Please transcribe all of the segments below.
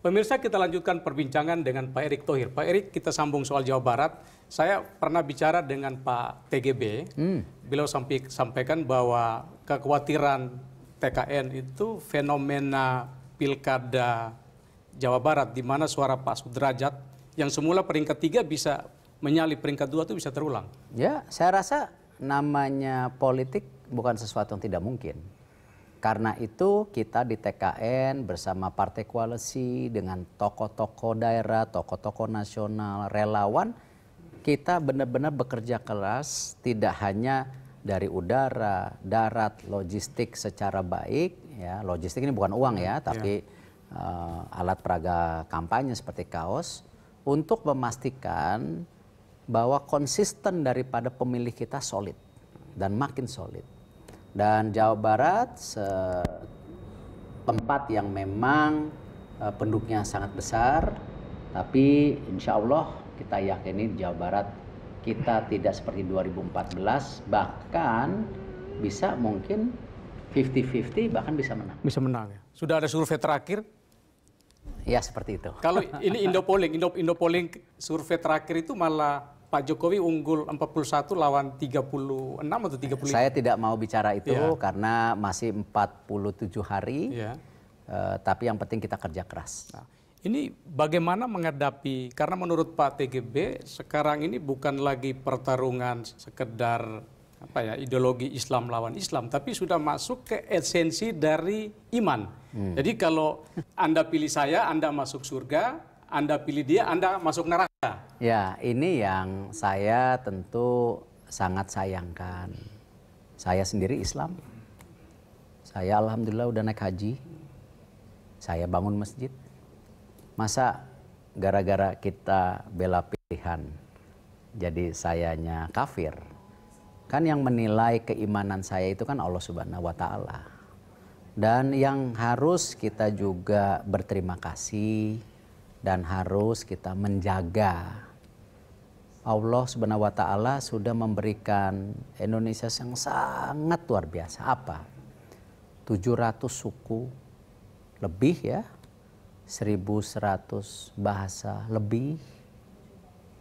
Pemirsa, kita lanjutkan perbincangan dengan Pak Erick Thohir. Pak Erick, kita sambung soal Jawa Barat. Saya pernah bicara dengan Pak TGB. Beliau sampaikan bahwa kekhawatiran TKN itu fenomena pilkada Jawa Barat, di mana suara Pak Sudrajat yang semula peringkat 3 bisa menyalip peringkat 2 itu bisa terulang. Ya, saya rasa namanya politik bukan sesuatu yang tidak mungkin. Karena itu kita di TKN bersama partai koalisi dengan tokoh-tokoh daerah, tokoh-tokoh nasional, relawan, kita benar-benar bekerja keras tidak hanya dari udara, darat, logistik secara baik. Ya, logistik ini bukan uang ya, tapi alat peraga kampanye seperti kaos untuk memastikan bahwa konsisten daripada pemilih kita solid dan makin solid. Dan Jawa Barat tempat yang memang penduduknya sangat besar, tapi insya Allah kita yakini di Jawa Barat kita tidak seperti 2014, bahkan bisa mungkin 50-50, bahkan bisa menang. Bisa menang ya. Sudah ada survei terakhir? Ya seperti itu. Kalau ini Indopolling survei terakhir itu malah Pak Jokowi unggul 41 lawan 36 atau 35. Saya tidak mau bicara itu karena masih 47 hari. Tapi yang penting kita kerja keras. Nah, ini bagaimana menghadapi, karena menurut Pak TGB sekarang ini bukan lagi pertarungan sekedar ideologi Islam lawan Islam, tapi sudah masuk ke esensi dari iman. Jadi kalau Anda pilih saya, Anda masuk surga. Anda pilih dia, Anda masuk neraka. Ya, ini yang saya tentu sangat sayangkan. Saya sendiri Islam. Saya alhamdulillah udah naik haji. Saya bangun masjid. Masa gara-gara kita bela pilihan jadi sayanya kafir? Kan yang menilai keimanan saya itu kan Allah Subhanahu wa taala. Dan yang harus kita juga berterima kasih dan harus kita menjaga. Allah Subhanahu wa taala sudah memberikan Indonesia yang sangat luar biasa. Apa? 700 suku lebih ya. 1.100 bahasa lebih.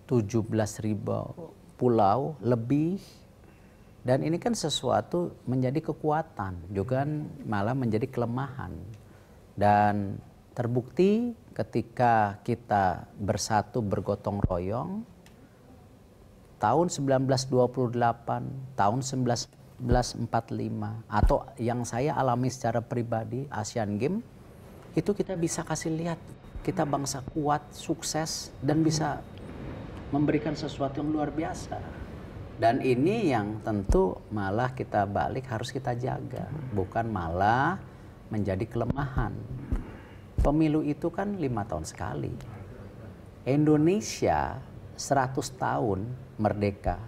17.000 pulau lebih. Dan ini kan sesuatu menjadi kekuatan, juga malah menjadi kelemahan. Dan terbukti ketika kita bersatu bergotong royong tahun 1928, tahun 1945, atau yang saya alami secara pribadi Asian Games, itu kita bisa kasih lihat kita bangsa kuat, sukses, dan bisa memberikan sesuatu yang luar biasa. Dan ini yang tentu malah kita balik harus kita jaga, bukan malah menjadi kelemahan. Pemilu itu kan 5 tahun sekali. Indonesia 100 tahun merdeka.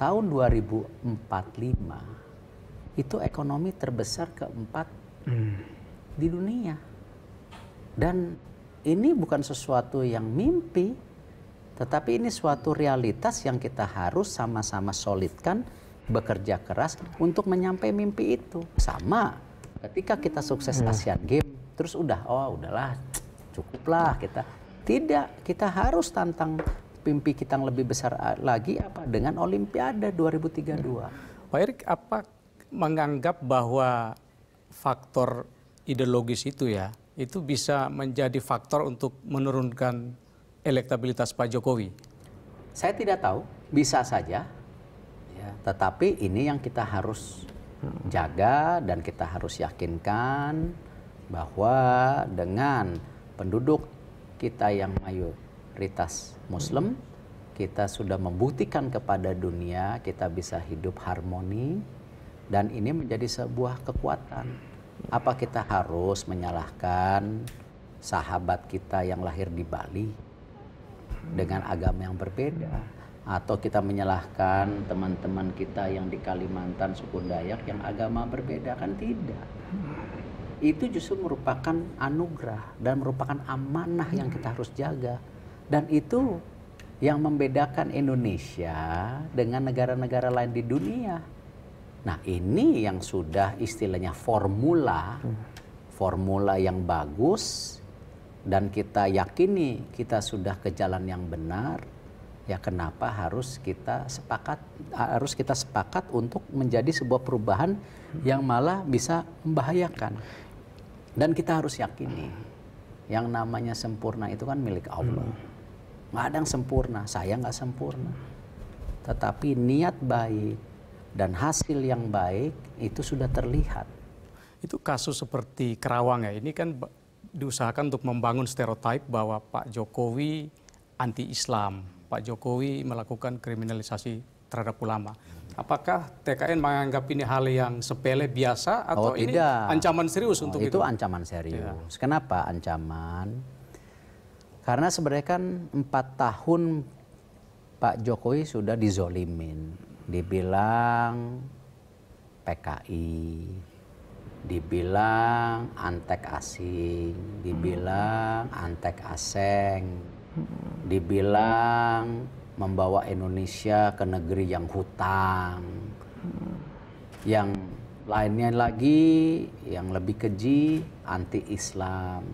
Tahun 2045 itu ekonomi terbesar keempat di dunia. Dan ini bukan sesuatu yang mimpi, tetapi ini suatu realitas yang kita harus sama-sama solidkan, bekerja keras untuk menyampai mimpi itu. Sama ketika kita sukses Asian Games, terus udahlah cukuplah kita. Tidak, kita harus tantang mimpi kita yang lebih besar lagi dengan Olimpiade 2032. Pak Erick, apa menganggap bahwa faktor ideologis itu itu bisa menjadi faktor untuk menurunkan elektabilitas Pak Jokowi? Saya tidak tahu, bisa saja. Ya, tetapi ini yang kita harus jaga dan kita harus yakinkan bahwa dengan penduduk kita yang mayoritas Muslim, kita sudah membuktikan kepada dunia kita bisa hidup harmoni, dan ini menjadi sebuah kekuatan. Apa kita harus menyalahkan sahabat kita yang lahir di Bali dengan agama yang berbeda? Atau kita menyalahkan teman-teman kita yang di Kalimantan suku Dayak yang agama berbeda? Kan tidak. Itu justru merupakan anugerah dan merupakan amanah yang kita harus jaga. Dan itu yang membedakan Indonesia dengan negara-negara lain di dunia. Nah, ini yang sudah istilahnya formula yang bagus dan kita yakini kita sudah ke jalan yang benar, ya kenapa harus kita sepakat untuk menjadi sebuah perubahan yang malah bisa membahayakan. Dan kita harus yakini yang namanya sempurna itu kan milik Allah. Nggak ada yang sempurna, saya nggak sempurna. Tetapi niat baik dan hasil yang baik itu sudah terlihat. Itu kasus seperti Kerawang ya, ini kan diusahakan untuk membangun stereotip bahwa Pak Jokowi anti-Islam, Pak Jokowi melakukan kriminalisasi terhadap ulama. Apakah TKN menganggap ini hal yang sepele biasa atau ini tidak. Ancaman serius untuk itu? Itu ancaman serius. Kenapa ancaman? Karena sebenarnya kan 4 tahun Pak Jokowi sudah dizolimin. Dibilang PKI, dibilang antek asing, dibilang antek aseng, dibilang membawa Indonesia ke negeri yang hutang, yang lainnya lagi yang lebih keji anti-Islam.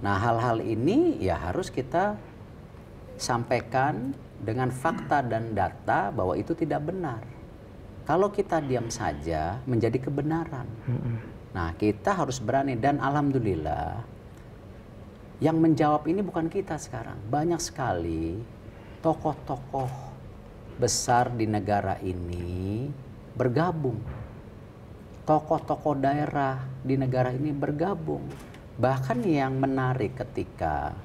Nah, hal-hal ini ya harus kita sampaikan dengan fakta dan data bahwa itu tidak benar. Kalau kita diam saja menjadi kebenaran. Nah, kita harus berani dan alhamdulillah yang menjawab ini bukan kita sekarang. Banyak sekali tokoh-tokoh besar di negara ini bergabung. Tokoh-tokoh daerah di negara ini bergabung. Bahkan yang menarik ketika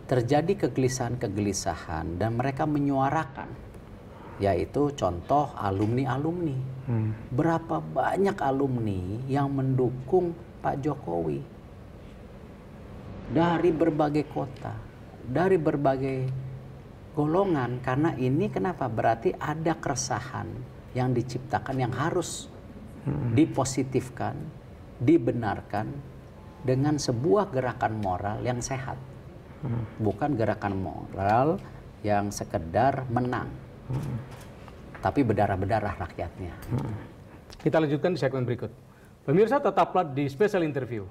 terjadi kegelisahan-kegelisahan dan mereka menyuarakan, yaitu contoh alumni-alumni. Berapa banyak alumni yang mendukung Pak Jokowi dari berbagai kota, dari berbagai golongan. Karena ini kenapa? Berarti ada keresahan yang diciptakan yang harus dipositifkan, dibenarkan dengan sebuah gerakan moral yang sehat. Bukan gerakan moral yang sekedar menang, tapi berdarah-berdarah rakyatnya. Kita lanjutkan di segmen berikut. Pemirsa, tetaplah di Special Interview.